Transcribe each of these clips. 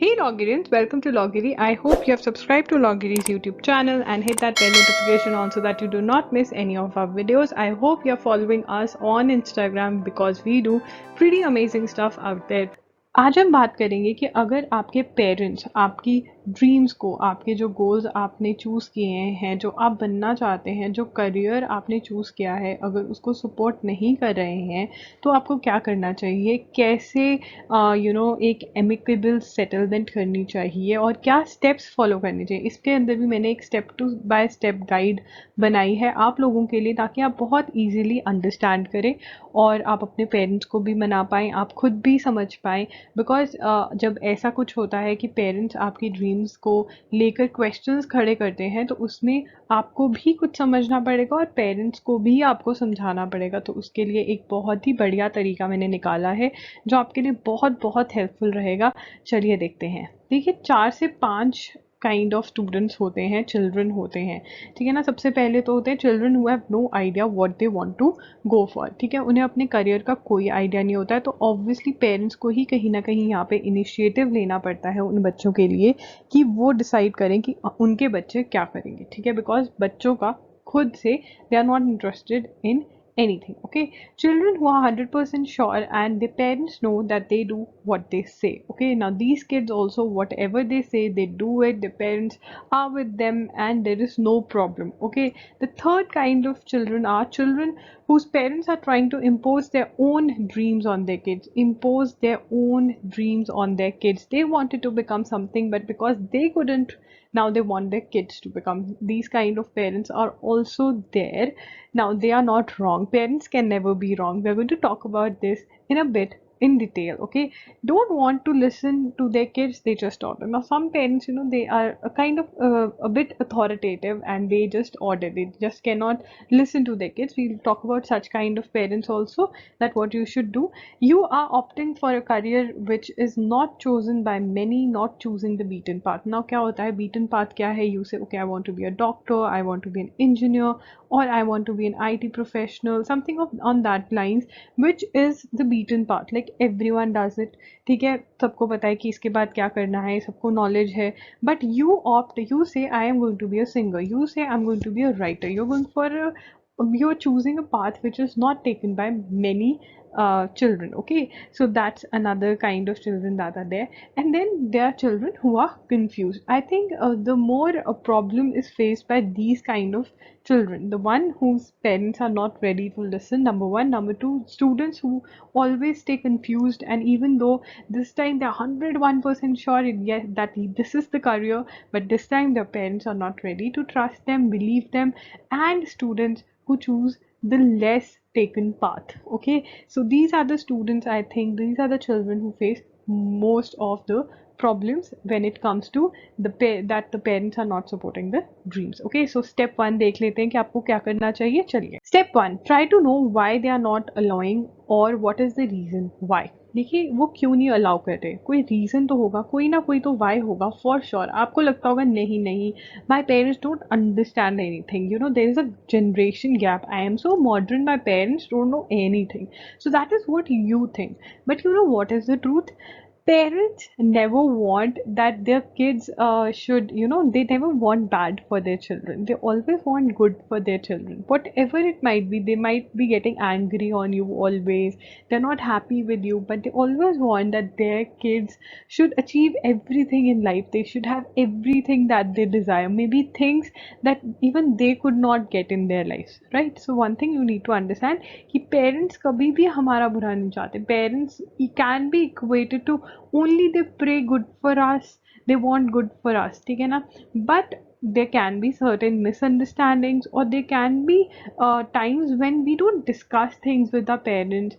Hey Logirians, welcome to Logiri. I hope you have subscribed to Logiri's YouTube channel and hit that bell notification on so that you do not miss any of our videos. I hope you are following us on Instagram because we do pretty amazing stuff out there. आज हम बात करेंगे कि अगर आपके parents आपकी dreams को, आपके जो गोल्स आपने चूज़ किए हैं, जो आप बनना चाहते हैं, जो करियर आपने चूज़ किया है, अगर उसको सपोर्ट नहीं कर रहे हैं तो आपको क्या करना चाहिए, कैसे एक एमिकेबल सेटलमेंट करनी चाहिए और क्या स्टेप्स फॉलो करने चाहिए। इसके अंदर भी मैंने एक step to by step guide बनाई है आप लोगों के लिए, ताकि आप बहुत ईजीली अंडरस्टैंड करें और आप अपने पेरेंट्स को भी मना पाएँ, आप खुद भी समझ पाएँ। बिकॉज जब ऐसा कुछ होता है कि पेरेंट्स आपकी ड्रीम्स को लेकर क्वेश्चंस खड़े करते हैं तो उसमें आपको भी कुछ समझना पड़ेगा और पेरेंट्स को भी आपको समझाना पड़ेगा। तो उसके लिए एक बहुत ही बढ़िया तरीका मैंने निकाला है जो आपके लिए बहुत बहुत हेल्पफुल रहेगा। चलिए देखते हैं। देखिए 4 से 5 काइंड ऑफ स्टूडेंट्स होते हैं, चिल्ड्रन होते हैं, ठीक है ना। सबसे पहले तो होते हैं children who have no idea what they want to go for, ठीक है। उन्हें अपने करियर का कोई आइडिया नहीं होता है, तो ऑब्वियसली पेरेंट्स को ही कहीं ना कहीं यहाँ पे इनिशिएटिव लेना पड़ता है उन बच्चों के लिए कि वो डिसाइड करें कि उनके बच्चे क्या करेंगे, ठीक है। बिकॉज बच्चों का खुद से they are not interested in anything. Okay, children who are 100% sure and their parents know that they do what they say. Okay, now these kids also, whatever they say, they do it, their parents are with them and there is no problem. Okay, the third kind of children are children whose parents are trying to impose their own dreams on their kids, impose their own dreams on their kids. They wanted to become something, but because they couldn't, now they want their kids to become. These kind of parents are also there. Now they are not wrong, parents can never be wrong. We're going to talk about this in a bit in detail. Okay, don't want to listen to their kids, they just order. Now some parents, they are a kind of a bit authoritative and they just order, they just cannot listen to their kids. We'll talk about such kind of parents also, that what you should do. You are opting for a career which is not chosen by many, not choosing the beaten path. Now क्या होता है beaten path क्या है? You say okay, I want to be a doctor, I want to be an engineer, or I want to be an IT professional, something on that lines, which is the beaten path, like everyone does it, ठीक है। सबको पता है कि इसके बाद क्या करना है, सबको नॉलेज है, but you opt, you say I am going to be a singer, you say I'm going to be a writer, you're choosing a path which is not taken by many children. Okay, so that's another kind of children that are there. And then there are children who are confused. I think the more a problem is faced by these kind of children, the one whose parents are not ready to listen, number one. Number two, students who always stay confused, and even though this time they're 101% sure yes, that this is the career, but this time their parents are not ready to trust them, believe them. And students who choose the less taken path. Okay, so these are the students, I think these are the children who face most of the problems when it comes to that the parents are not supporting the dreams. Okay, so step 1 देख लेते हैं कि आपको क्या करना चाहिए। चलिए, step 1, try to know why they are not allowing or what is the reason why. देखिए वो क्यों नहीं अलाउ कर रहे, कोई रीज़न तो होगा, कोई ना कोई तो वाई होगा फॉर श्योर। आपको लगता होगा नहीं नहीं, my parents don't understand any thing, there is a generation gap, I am so modern, my parents don't know any thing, so that is what you think. But you know what is the truth? Parents never want that their kids they never want bad for their children, they always want good for their children. Whatever it might be, they might be getting angry on you always, they're not happy with you, but they always want that their kids should achieve everything in life, they should have everything that they desire, maybe things that even they could not get in their lives, right? So one thing you need to understand कि parents कभी भी हमारा बुरा नहीं चाहते। Parents can be equated to only they pray good for us, they want good for us, ठीक है ना। But there can be certain misunderstandings, or there can be times when we don't discuss things with our parents,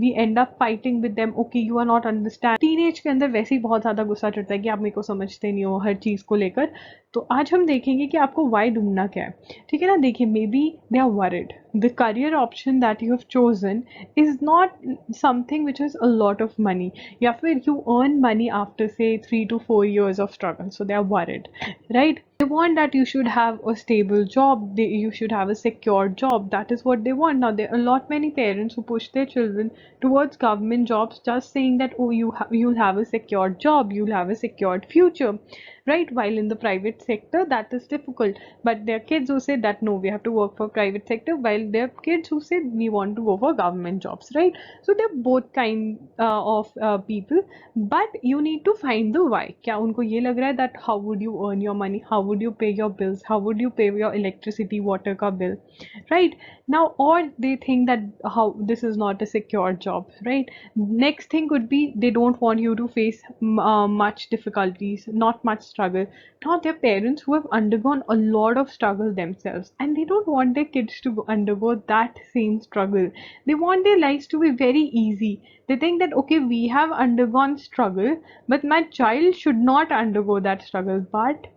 we end up fighting with them. Okay, you are not understand, teenage के अंदर वैसे ही बहुत ज़्यादा गुस्सा चढ़ता है कि आप मेरे को समझते नहीं हो हर चीज़ को लेकर। तो आज हम देखेंगे कि आपको वाई ढूंढना क्या है, ठीक है ना। देखिए, maybe they are worried, the career option that you have chosen is not something which is a lot of money. या फिर you earn money after say 3 to 4 years of struggle, so they are worried, right? They want that you should have a stable job, you should have a secure job. That is what they want. Now there are a lot many parents who push their children towards government jobs, just saying that oh you'll have a secure job, you'll have a secured future, right? While in the private sector that is difficult, but there are kids who say that no, we have to work for private sector, while there are kids who say we want to go for government jobs, right? So they're both kind of people, but you need to find the why. क्या उनको ये लग रहा है that how would you earn your money, how would you pay your bills, how would you pay your electricity water का bill, right? Now or they think that how this is not a secure job, right? Next thing could be they don't want you to face much difficulties, not much struggle. Now there are parents who have undergone a lot of struggle themselves, and they don't want their kids to undergo that same struggle. They want their lives to be very easy. They think that okay, we have undergone struggle, but my child should not undergo that struggle. But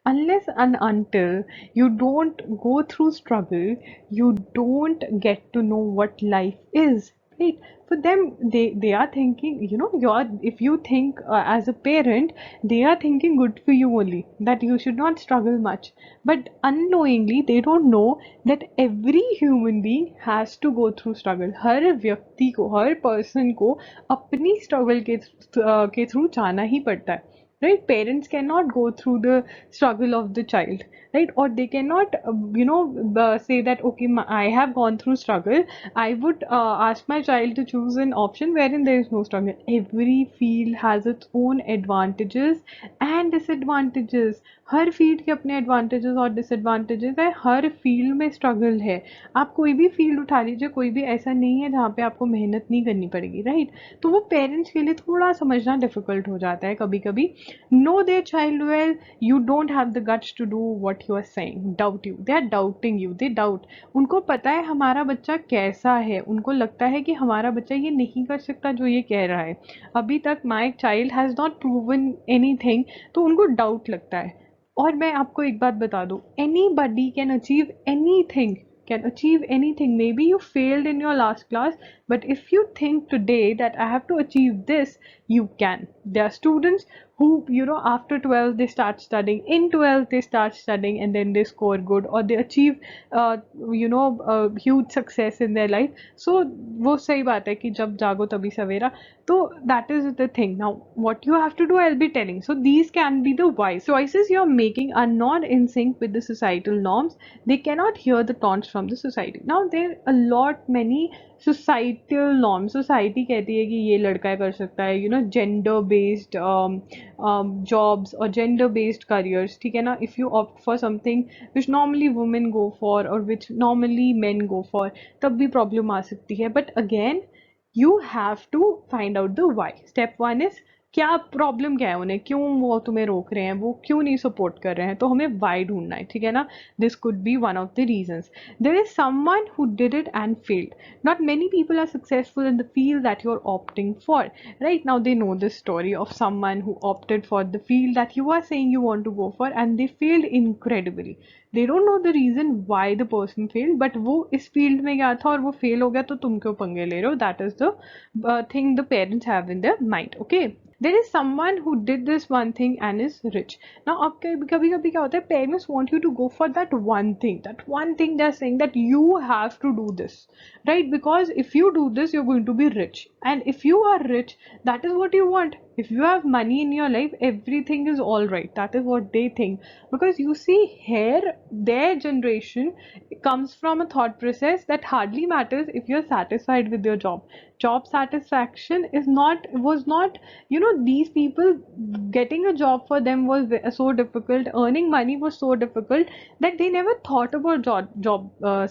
unless and until you don't go through struggle, you don't get to know what life is, right? For them, they are thinking, you know, you're if you think as a parent, they are thinking good for you only, that you should not struggle much. But unknowingly they don't know that every human being has to go through struggle. हर व्यक्ति को, हर person को अपनी struggle के through जाना ही पड़ता है, right? Parents cannot go through the struggle of the child, right? Or they cannot say that okay, I have gone through struggle, I would ask my child to choose an option wherein there is no struggle. Every field has its own advantages and disadvantages. Her field के अपने advantages और disadvantages है, हर field में struggle है. आप कोई भी field उठा लीजिए, कोई भी ऐसा नहीं है जहाँ पे आपको मेहनत नहीं करनी पड़ेगी, राइट? तो वो पेरेंट्स के लिए थोड़ा समझना डिफिकल्ट हो जाता है कभी कभी. Know their child well, you don't have the guts to do what you are saying. Doubt you, they are doubting you, they doubt. उनको पता है हमारा बच्चा कैसा है, उनको लगता है कि हमारा बच्चा ये नहीं कर सकता जो ये कह रहा है. अभी तक my child has not proven anything, तो उनको डाउट लगता है. और मैं आपको एक बात बता दूं, anybody can achieve anything, can achieve anything. Maybe you failed in your last class, but if you think today that I have to achieve this, you can. There are students who, you know, after 12 they start studying, in 12 they start studying, and then they score good, or they achieve huge success in their life. So वो सही बात है कि जब जागो तभी सवेरा. So that is the thing. Now what you have to do, I'll be telling. So these can be the wise choices you're making are not in sync with the societal norms. They cannot hear the taunts from the society. Now there are a lot many societal norms. Society कहती है कि ये लड़का कर सकता है, you know, gender based jobs or gender based careers, ठीक है ना? If you opt for something which normally women go for or which normally men go for, तब भी problem आ सकती है. But again, you have to find out the why. Step one is क्या problem क्या है उन्हें, क्यों वो तुम्हें रोक रहे हैं, वो क्यों नहीं सपोर्ट कर रहे हैं, तो हमें वाई ढूंढना है, ठीक है ना? This could be one of the reasons. There is someone who did it and failed. Not many people are successful in the field that you are opting for, right? Now they know the story of someone who opted for the field that you are saying you want to go for and they failed incredibly. They don't know the reason why the person failed, but वो इस field में गया था और वो fail हो गया, तो तुम क्यों पंगे ले रहे हो? That is the thing the parents have in their mind. Okay, there is someone who did this one thing and is rich. Now अब कभी कभी क्या होता है, parents want you to go for that one thing they are saying that you have to do this, right? Because if you do this you're going to be rich, and if you are rich, that is what you want. If you have money in your life, everything is all right. That is what they think. Because you see here, their generation comes from a thought process that hardly matters if you're satisfied with your job. Job satisfaction was not, you know, these people getting a job for them was so difficult, earning money was so difficult that they never thought about job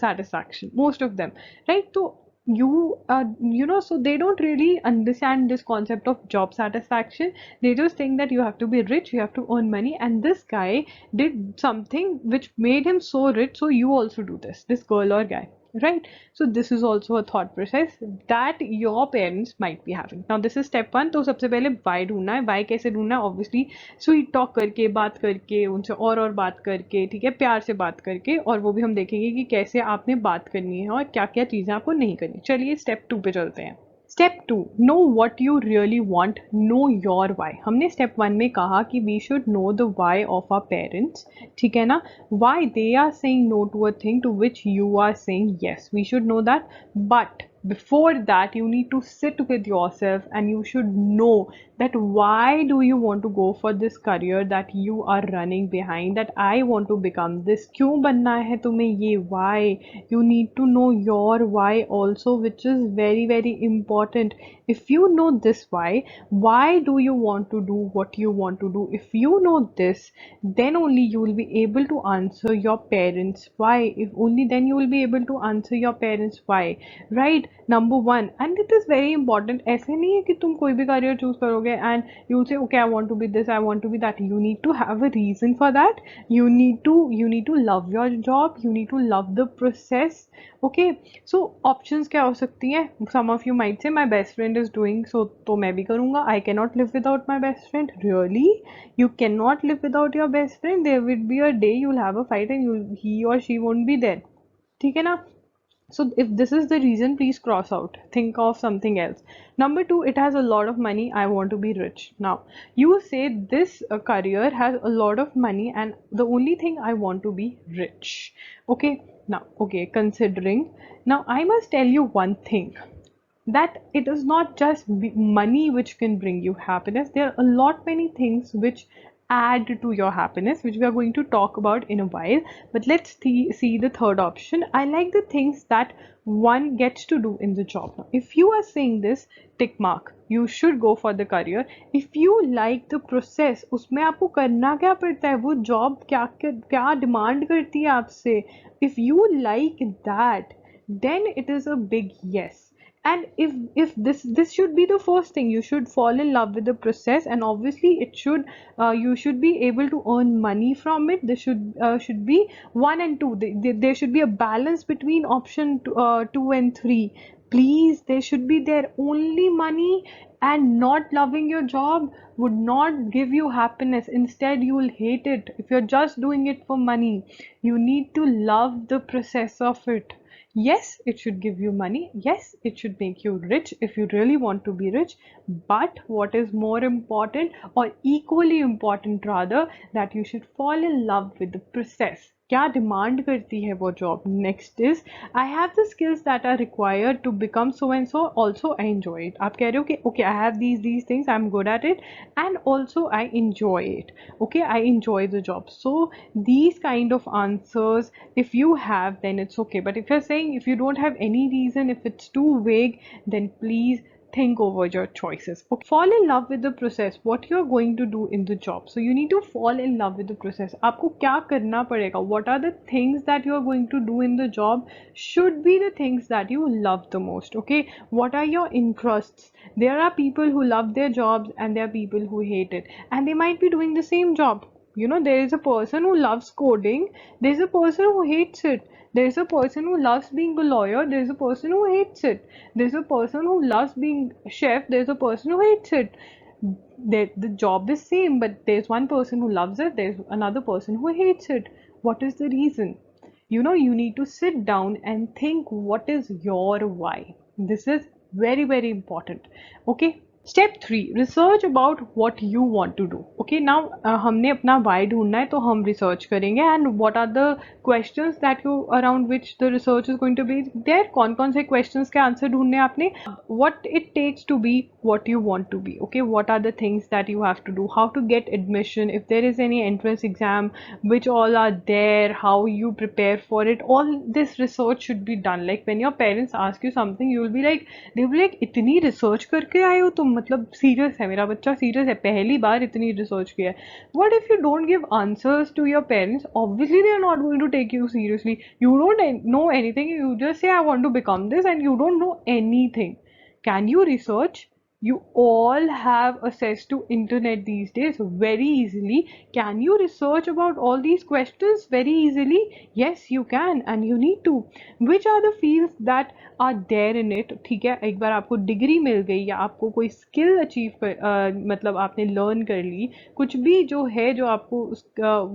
satisfaction, most of them, right? So so they don't really understand this concept of job satisfaction. They just think that you have to be rich, you have to earn money, and this guy did something which made him so rich, so you also do this girl or guy, right? So this is also a thought process that your parents might be having. Now this is step one. तो सबसे पहले why ढूंढना है. Why कैसे ढूंढना है? Obviously sweet talk करके, बात करके, उनसे और बात करके, ठीक है, प्यार से बात करके, और वो भी हम देखेंगे कि कैसे आपने बात करनी है और क्या क्या चीजें आपको नहीं करनी. चलिए स्टेप 2 पे चलते हैं. Step 2, know what you really want, know your why. हमने स्टेप 1 में कहा कि we should know the why of our parents, ठीक है ना, why they are saying no to a thing to which you are saying yes. We should know that, but before that you need to sit with yourself and you should know that why do you want to go for this career that you are running behind, that I want to become this. क्यों बनना है तुम्हें ये, why. You need to know your why also, which is very very important. If you know this why do you want to do what you want to do, if you know this, then only you will be able to answer your parents why. If only then you will be able to answer your parents why, right? Number one, and it is very important. ऐसे नहीं है कि तुम कोई भी career choose करोगे and you will say okay I want to be this, I want to be that. You need to have a reason for that. You need to love your job, you need to love the process. Okay, so options क्या हो सकती हैं? Some of you might say my best friend is doing so, तो मैं भी करूँगा. I cannot live without my best friend. Really? You cannot live without your best friend? There will be a day you'll have a fight and he or she won't be there. ठीक है ना? So if this is the reason, please cross out, think of something else. Number two, it has a lot of money, I want to be rich. Now you say this career has a lot of money and the only thing I want to be rich. Okay, now okay, considering, now I must tell you one thing, that it is not just money which can bring you happiness. There are a lot many things which add to your happiness, which we are going to talk about in a while. But let's see the third option. I like the things that one gets to do in the job. Now if you are saying this, tick mark, you should go for the career. If you like the process, उसमें आपको करना क्या पड़ता है, वो job क्या क्या demand करती है आपसे, if you like that, then it is a big yes. And if this should be the first thing, you should fall in love with the process, and obviously it should you should be able to earn money from it. There should be one and two. There should be a balance between option 2 and 3. Please, there should be there. Only money and not loving your job would not give you happiness. Instead you will hate it if you're just doing it for money. You need to love the process of it. Yes, it should give you money. Yes, it should make you rich if you really want to be rich. But what is more important, or equally important rather, that you should fall in love with the process. क्या demand करती है वो job. Next is, I have the skills that are required to become so and so, also I enjoy it. आप कह रहे हो कि okay I have these things, I am good at it, and also I enjoy it. Okay, I enjoy the job. So these kind of answers, if you have, then it's okay. But if you're saying if you don't have any reason, if it's too vague, then please think over your choices. Okay. Fall in love with the process, what you're going to do in the job. So you need to fall in love with the process. आपको क्या करना पड़ेगा, what are the things that you are going to do in the job should be the things that you love the most. Okay, what are your interests? There are people who love their jobs and there are people who hate it, and they might be doing the same job. You know, there is a person who loves coding, there's a person who hates it. There's a person who loves being a lawyer, there's a person who hates it. There's a person who loves being a chef, there's a person who hates it. The job is same, but there's one person who loves it, there's another person who hates it. What is the reason? You know, you need to sit down and think what is your why. This is very very important. Okay, step 3, research about what you want to do. Okay, now हमने अपना why ढूंढना है तो हम research करेंगे. And what are the questions that you around which the research is going to be there. कौन कौन से क्वेश्चंस के आंसर ढूंढने आपने. What it takes to be what you want to be. Okay, what are the things that you have to do, how to get admission, if there is any entrance exam, which all are there, how you prepare for it. All this research should be done. Like when your parents ask you something, you will be like, they will be like, इतनी research करके आए हो तुम, मतलब serious है मेरा बच्चा, serious है, पहली बार इतनी research किया है. What if you don't give answers to your parents? Obviously they are not going to take you seriously. You don't know anything, you just say I want to become this and you don't know anything. Can you research? You all have access to internet these days very easily. Can you research about all these questions very easily? Yes, you can, and you need to. Which are the fields that are there in it? ठीक है, एक बार आपको degree मिल गई या आपको कोई skill achieve मतलब आपने लर्न कर ली, कुछ भी जो है जो आपको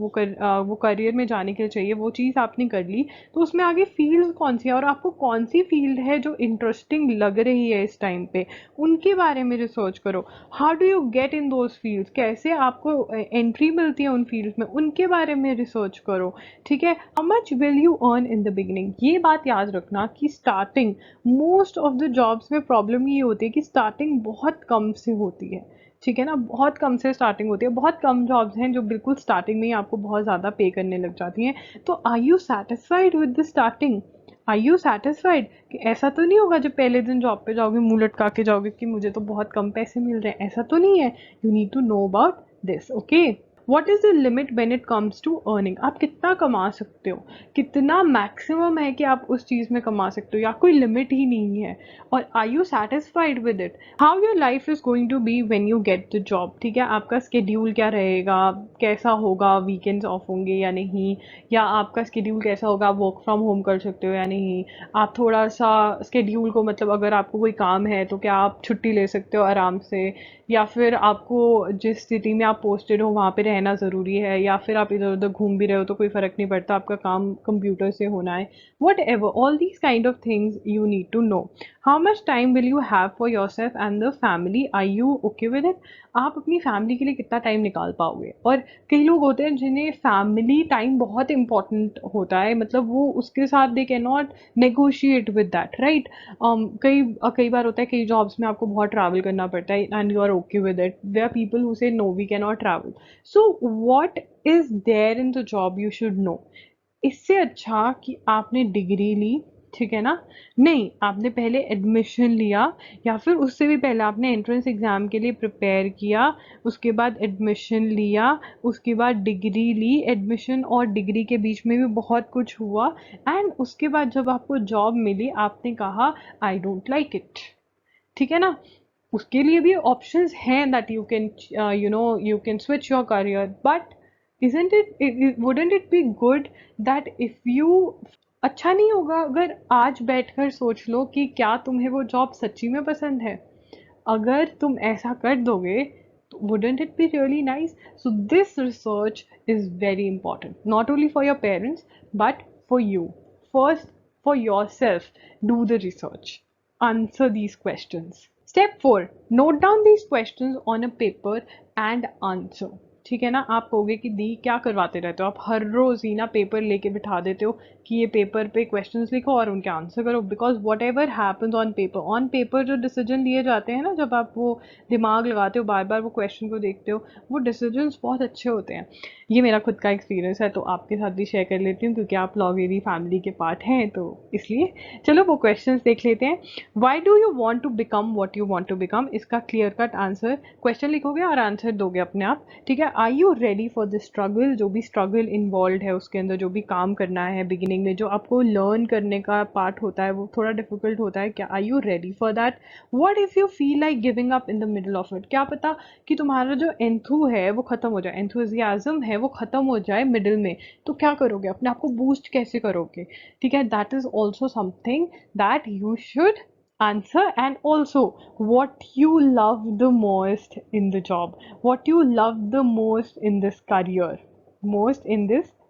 वो करियर में जाने के लिए चाहिए, वो चीज़ आपने कर ली, तो उसमें आगे फील्ड कौन सी है और आपको कौन सी फील्ड है जो इंटरेस्टिंग लग रही है इस टाइम पे, उनके बारे में रिसर्च करो. How do you get in those fields, कैसे आपको एंट्री मिलती है उन फील्ड्स में, उनके बारे में रिसर्च करो. ठीक है. How much will you earn in the beginning, ये बात याद रखना कि starting most of the jobs में प्रॉब्लम ये होती है कि स्टार्टिंग बहुत कम से होती है. ठीक है ना, बहुत कम से स्टार्टिंग होती है. बहुत कम जॉब्स हैं जो बिल्कुल स्टार्टिंग में ही आपको बहुत ज़्यादा पे करने लग जाती हैं. तो are you satisfied with the starting? Are you satisfied कि ऐसा तो नहीं होगा जब पहले दिन जॉब पे जाओगे मुंह लटका के जाओगे कि मुझे तो बहुत कम पैसे मिल रहे हैं? ऐसा तो नहीं है. You need to know about this. Okay. What is the limit when it comes to earning? आप कितना कमा सकते हो, कितना मैक्सिमम है कि आप उस चीज़ में कमा सकते हो, या कोई लिमिट ही नहीं है? और are you satisfied with it? How your life is going to be when you get the job? ठीक है, आपका स्केड्यूल क्या रहेगा, कैसा होगा, वीकेंड्स ऑफ होंगे या नहीं, या आपका स्केड्यूल कैसा होगा, आप वर्क फ्रॉम होम कर सकते हो या नहीं, आप थोड़ा सा स्केड्यूल को मतलब अगर आपको कोई काम है तो क्या आप छुट्टी ले सकते हो आराम से, या फिर आपको जिस सिटी में आप पोस्टेड हो वहाँ पे रहना ज़रूरी है, या फिर आप इधर उधर घूम भी रहे हो तो कोई फ़र्क नहीं पड़ता, आपका काम कंप्यूटर से होना है. Whatever, all these kind of things you need to know. How much time will you have for yourself and the family? Are you okay with it? आप अपनी फैमिली के लिए कितना टाइम निकाल पाओगे? और कई लोग होते हैं जिन्हें फैमिली टाइम बहुत इंपॉर्टेंट होता है, मतलब वो उसके साथ they can not negotiate with that, right? कई कई बार होता है कई जॉब्स में आपको बहुत ट्रैवल करना पड़ता है and you are okay with it. There are people who say no we can not travel. So what is there in the job you should know. इससे अच्छा कि आपने डिग्री ली, ठीक है ना, नहीं, आपने पहले एडमिशन लिया, या फिर उससे भी पहले आपने एंट्रेंस एग्ज़ाम के लिए प्रिपेयर किया, उसके बाद एडमिशन लिया, उसके बाद डिग्री ली, एडमिशन और डिग्री के बीच में भी बहुत कुछ हुआ, एंड उसके बाद जब आपको जॉब मिली आपने कहा आई डोंट लाइक इट. ठीक है ना, उसके लिए भी ऑप्शंस हैं that you can you can switch your career. But isn't wouldn't it be good that if you, अच्छा नहीं होगा अगर आज बैठकर सोच लो कि क्या तुम्हें वो जॉब सच्ची में पसंद है? अगर तुम ऐसा कर दोगे तो wouldn't it be really nice? So this research is very important, not only for your parents but for you. First, for yourself, do the research. Answer these questions. Step 4. Note down these questions on a paper and answer. ठीक है ना, आप कहोगे कि दी क्या करवाते रहते हो, आप हर रोज़ ही ना पेपर लेके बिठा देते हो कि ये पेपर पे क्वेश्चंस लिखो और उनके आंसर करो. Because what ever happens on paper जो डिसीजन लिए जाते हैं ना, जब आप वो दिमाग लगाते हो बार बार वो क्वेश्चन को देखते हो, वो डिसीजंस बहुत अच्छे होते हैं. ये मेरा खुद का एक्सपीरियंस है तो आपके साथ भी शेयर कर लेती हूँ क्योंकि आप लॉगेरी फैमिली के पार्ट हैं, तो इसलिए चलो वो क्वेश्चंस देख लेते हैं. Why do you want to become what you want to become? इसका क्लियर कट आंसर, क्वेश्चन लिखोगे और आंसर दोगे अपने आप. ठीक है. Are you ready for the struggle? जो भी स्ट्रगल इन्वॉल्व है उसके अंदर, जो भी काम करना है बिगिनिंग में, जो आपको लर्न करने का पार्ट होता है वो थोड़ा डिफिकल्ट होता है, क्या are you ready for that? What if you feel like giving up in the middle of it? क्या पता कि तुम्हारा जो एंथू है वो खत्म हो जाए, एंथुजियाज्म है वो खत्म हो जाए मिडिल में, तो क्या करोगे? अपने आप को बूस्ट कैसे करोगे? ठीक है. That is also something that you should answer. And also, what you love the most in the job, what you love the most in this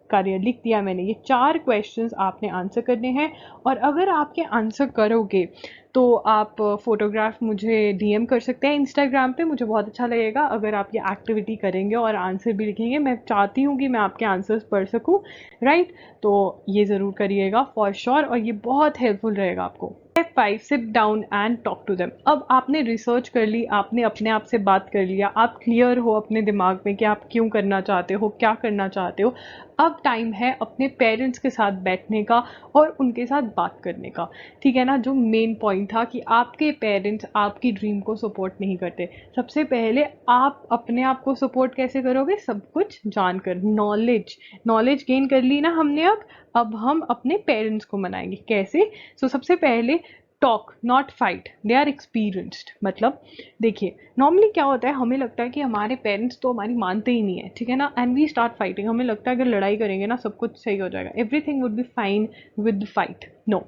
career, लिख दिया मैंने. ये 4 क्वेश्चंस आपने आंसर करने हैं, और अगर आपके आंसर करोगे तो आप फोटोग्राफ मुझे डीएम कर सकते हैं इंस्टाग्राम पे. मुझे बहुत अच्छा लगेगा अगर आप ये एक्टिविटी करेंगे और आंसर भी लिखेंगे. मैं चाहती हूँ कि मैं आपके आंसर्स पढ़ सकूँ, राइट? तो ये ज़रूर करिएगा फॉर श्योर, और ये बहुत हेल्पफुल रहेगा आपको. Step 5. Sit down and talk to them. अब आपने रिसर्च कर ली, आपने अपने आप से बात कर लिया, आप क्लियर हो अपने दिमाग में कि आप क्यों करना चाहते हो, क्या करना चाहते हो. अब टाइम है अपने पेरेंट्स के साथ बैठने का और उनके साथ बात करने का. ठीक है ना, जो मेन पॉइंट था कि आपके पेरेंट्स आपकी ड्रीम को सपोर्ट नहीं करते. सबसे पहले आप अपने आप को सपोर्ट कैसे करोगे? सब कुछ जानकर, नॉलेज गेन कर ली ना हमने. अब हम अपने पेरेंट्स को मनाएंगे कैसे? सबसे पहले talk not fight, they are experienced. मतलब देखिए नॉर्मली क्या होता है, हमें लगता है कि हमारे पेरेंट्स तो हमारी मानते ही नहीं है, ठीक है ना, एंड वी स्टार्ट फाइटिंग। हमें लगता है अगर लड़ाई करेंगे ना सब कुछ सही हो जाएगा, everything would be fine with fight. No,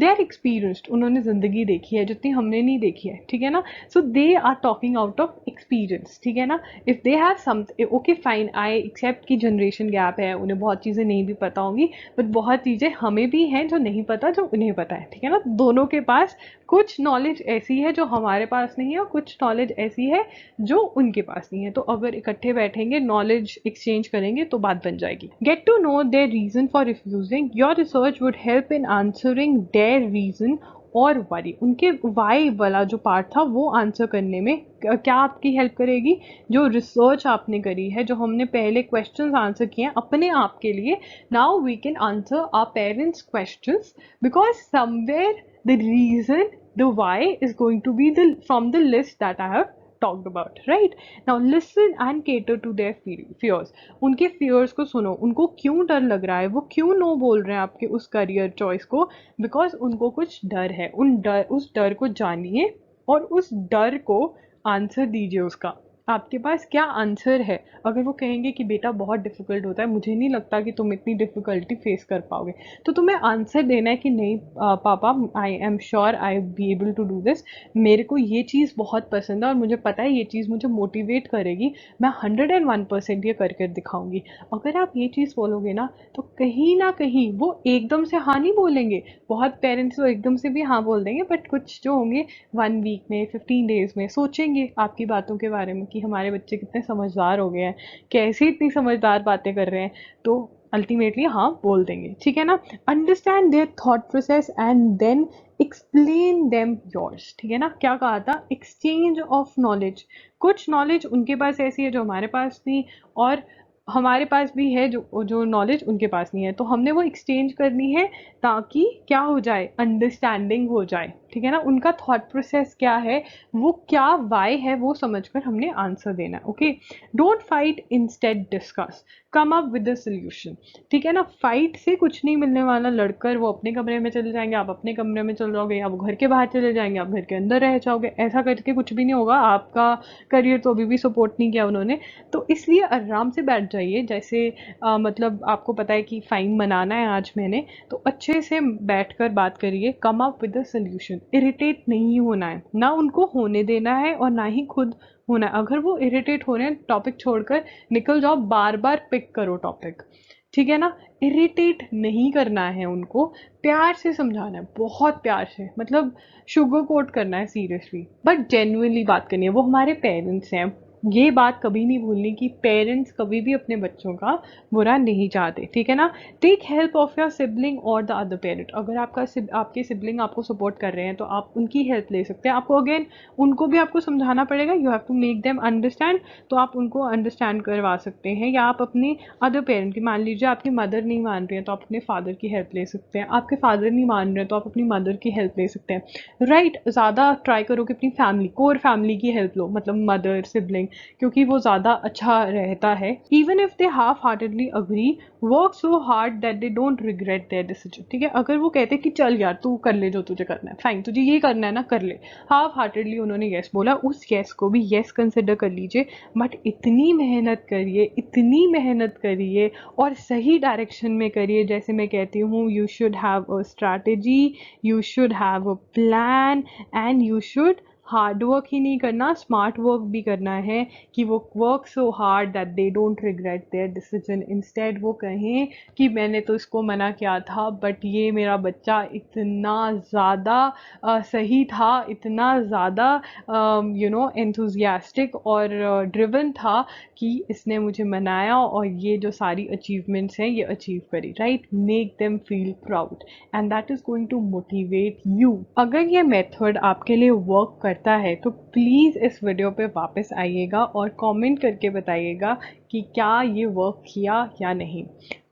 they are experienced, उन्होंने ज़िंदगी देखी है जितनी हमने नहीं देखी है, ठीक है ना। So they are talking out of experience, ठीक है ना। If they have some, okay fine, I accept कि जनरेशन गैप है, उन्हें बहुत चीज़ें नहीं भी पता होंगी, बट बहुत चीज़ें हमें भी हैं जो नहीं पता, जो उन्हें पता है, ठीक है ना। दोनों के पास कुछ नॉलेज ऐसी है जो हमारे पास नहीं है, और कुछ नॉलेज ऐसी है जो उनके पास नहीं है। तो अगर इकट्ठे बैठेंगे, नॉलेज एक्सचेंज करेंगे तो बात बन जाएगी। Get to know their reason for refusing, your research would help in answering their reason और वरी। उनके वाई वाला जो पार्ट था वो आंसर करने में क्या आपकी हेल्प करेगी, जो रिसर्च आपने करी है, जो हमने पहले क्वेश्चंस आंसर किए हैं अपने आप के लिए, now we can answer our parents questions, because somewhere the reason, the why is going to be the from the list that I have talked about, right? Now listen and cater to their fears. उनके fears को सुनो, उनको क्यों डर लग रहा है, वो क्यों नो बोल रहे हैं आपके उस करियर चॉइस को, बिकॉज उनको कुछ डर है। उस डर को जानिए और उस डर को आंसर दीजिए उसका। आपके पास क्या आंसर है। अगर वो कहेंगे कि बेटा बहुत डिफ़िकल्ट होता है, मुझे नहीं लगता कि तुम इतनी डिफ़िकल्टी फेस कर पाओगे, तो तुम्हें आंसर देना है कि नहीं पापा, I am sure I be able to do this, मेरे को ये चीज़ बहुत पसंद है और मुझे पता है ये चीज़ मुझे मोटिवेट करेगी, मैं 101% ये करके दिखाऊंगी। अगर आप ये चीज़ बोलोगे ना तो कहीं ना कहीं वो एकदम से हाँ नहीं बोलेंगे। बहुत पेरेंट्स तो एकदम से भी हाँ बोल देंगे, बट कुछ जो होंगे 1 वीक में, 15 डेज में सोचेंगे आपकी बातों के बारे में कि हमारे बच्चे कितने समझदार हो गए हैं, कैसे इतनी समझदार बातें कर रहे हैं, तो अल्टीमेटली हाँ बोल देंगे, ठीक है ना। Understand their thought process and then explain them yours, ठीक है ना। क्या कहा था, एक्सचेंज ऑफ नॉलेज। कुछ नॉलेज उनके पास ऐसी है जो हमारे पास नहीं, और हमारे पास भी है जो नॉलेज उनके पास नहीं है, तो हमने वो एक्सचेंज करनी है ताकि क्या हो जाए, अंडरस्टैंडिंग हो जाए, ठीक है ना। उनका थॉट प्रोसेस क्या है, वो क्या वाई है, वो समझकर हमने आंसर देना है। Okay, don't fight, instead discuss, come up with the solution, ठीक है ना। फाइट से कुछ नहीं मिलने वाला, लड़कर वो अपने कमरे में चले जाएंगे, आप अपने कमरे में चले जाओगे, या वो घर के बाहर चले जाएंगे, आप घर के अंदर रह जाओगे, ऐसा करके कुछ भी नहीं होगा। आपका करियर तो अभी भी सपोर्ट नहीं किया उन्होंने, तो इसलिए आराम से बैठ जाइए। जैसे मतलब आपको पता है कि फाइन मनाना है आज मैंने, तो अच्छे से बैठकर बात करिए, come up with the solution. Irritate नहीं होना है, ना उनको होने देना है और ना ही खुद होना है। अगर वो इरिटेट हो रहे हैं, टॉपिक छोड़कर निकल जाओ, बार बार पिक करो टॉपिक, ठीक है ना। इरिटेट नहीं करना है उनको, प्यार से समझाना है, बहुत प्यार से, मतलब शुगर कोट करना है सीरियसली, बट जेन्युइनली बात करनी है। वो हमारे पेरेंट्स हैं, ये बात कभी नहीं भूलनी कि पेरेंट्स कभी भी अपने बच्चों का बुरा नहीं चाहते, ठीक है ना। Take help of your sibling और द अदर पेरेंट। अगर आपके सिबलिंग आपको सपोर्ट कर रहे हैं तो आप उनकी हेल्प ले सकते हैं। आपको अगेन उनको भी आपको समझाना पड़ेगा, you have to make them understand, तो आप उनको अंडरस्टैंड करवा सकते हैं। या आप अपने अदर पेरेंट की, मान लीजिए आपकी मदर नहीं मान रही है तो आप अपने फादर की हेल्प ले सकते हैं। आपके फादर नहीं मान रहे हैं तो आप अपनी मदर की हेल्प ले सकते हैं, राइट। ज़्यादा ट्राई करो कि अपनी फैमिली, कोर फैमिली की हेल्प लो, मतलब मदर, सिबलिंग, क्योंकि वो ज़्यादा अच्छा रहता है। Even if they half heartedly agree, work so hard that they don't regret their decision, ठीक है। अगर वो कहते हैं कि चल यार तू कर ले जो तुझे करना है, फाइन, तुझे ये करना है ना कर ले, हाफ हार्टेडली उन्होंने येस बोला, उस येस को भी येस कंसिडर कर लीजिए। बट इतनी मेहनत करिए, इतनी मेहनत करिए और सही डायरेक्शन में करिए। जैसे मैं कहती हूँ, you should have a strategy, you should have a plan, and you should hard work ही नहीं करना, स्मार्ट वर्क भी करना है, कि वो work so hard that they don't regret their decision. Instead वो कहें कि मैंने तो इसको मना किया था, बट ये मेरा बच्चा इतना ज़्यादा सही था, इतना ज़्यादा एंथुजियास्टिक और ड्रिवन था कि इसने मुझे मनाया और ये जो सारी अचीवमेंट्स हैं ये अचीव करी, right. Make them feel proud and that is going to motivate you. अगर ये मेथड आपके लिए वर्क करता है तो प्लीज़ इस वीडियो पे वापस आइएगा और कमेंट करके बताइएगा कि क्या ये वर्क किया या नहीं।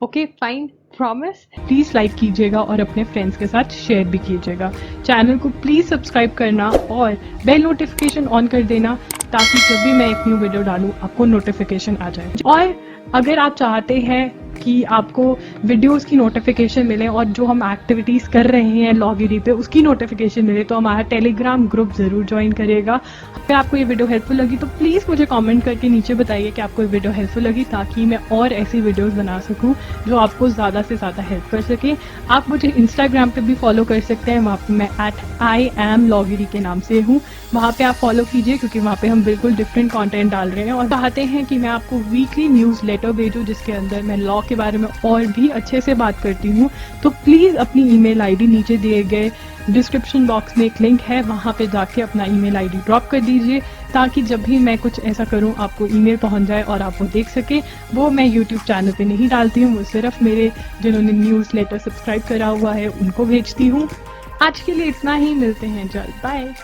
Okay fine, promise. Please like कीजिएगा और अपने फ्रेंड्स के साथ शेयर भी कीजिएगा। चैनल को प्लीज़ सब्सक्राइब करना और बेल नोटिफिकेशन ऑन कर देना, ताकि जब भी मैं एक न्यू वीडियो डालूँ आपको नोटिफिकेशन आ जाए। और अगर आप चाहते हैं कि आपको वीडियोस की नोटिफिकेशन मिले और जो हम एक्टिविटीज़ कर रहे हैं लॉगिरी पे उसकी नोटिफिकेशन मिले, तो हमारा टेलीग्राम ग्रुप ज़रूर ज्वाइन करिएगा। अगर आपको ये वीडियो हेल्पफुल लगी तो प्लीज़ मुझे कमेंट करके नीचे बताइए कि आपको ये वीडियो हेल्पफुल लगी, ताकि मैं और ऐसी वीडियोस बना सकूं जो आपको ज़्यादा से ज़्यादा हेल्प कर सके। आप मुझे इंस्टाग्राम पे भी फॉलो कर सकते हैं, वहाँ पे मैं @IAMLogiri के नाम से हूँ। वहाँ पे आप फॉलो कीजिए क्योंकि वहाँ पे हम बिल्कुल डिफरेंट कंटेंट डाल रहे हैं और चाहते हैं कि मैं आपको वीकली न्यूज़ लेटर भेजूँ जिसके अंदर मैं लॉ के बारे में और भी अच्छे से बात करती हूँ। तो प्लीज़ अपनी ईमेल आईडी नीचे दिए गए डिस्क्रिप्शन बॉक्स में एक लिंक है, वहाँ पे जाके अपना ईमेल आईडी ड्रॉप कर दीजिए, ताकि जब भी मैं कुछ ऐसा करूँ आपको ईमेल पहुँच जाए और आप वो देख सके। वो मैं यूट्यूब चैनल पे नहीं डालती हूँ, वो सिर्फ मेरे जिन्होंने न्यूज़ लेटर सब्सक्राइब करा हुआ है उनको भेजती हूँ। आज के लिए इतना ही, मिलते हैं जल्द, बाय।